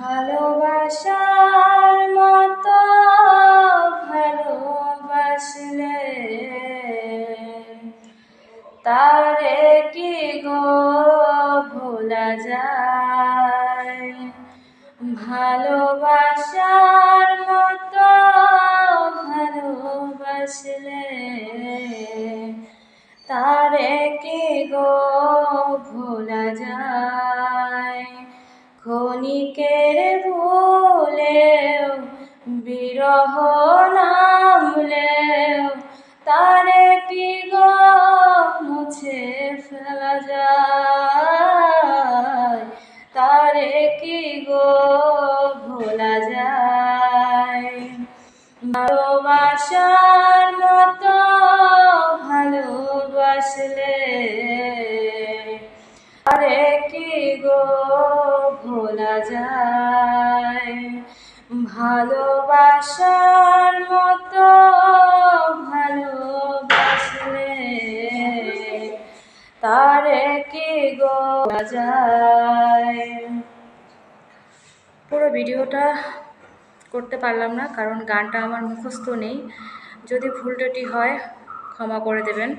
ভালোবাসার মতো ভালোবাসলে তারে কি গো ভোলা যায়। ভালোবাসার মতো ভালোবাসলে তারে কি গো ভোলা যায়। ক্ষণিকের ভুলেও বিরহ নামলেও তারে কি গো মুছে ফেলা যায়। তারে কি গো ভোলা যায়। ভালোবাসার মতো ভালোবাসলে তারে কি গো ভোলা যায়। ভালোবাসার মতো ভালোবাসলে তারে কি গো ভোলা যায়। পুরো ভিডিওটা করতে পারলাম না, কারণ গানটা আমার মুখস্থ নেই। যদি ভুল ত্রুটি হয় ক্ষমা করে দেবেন।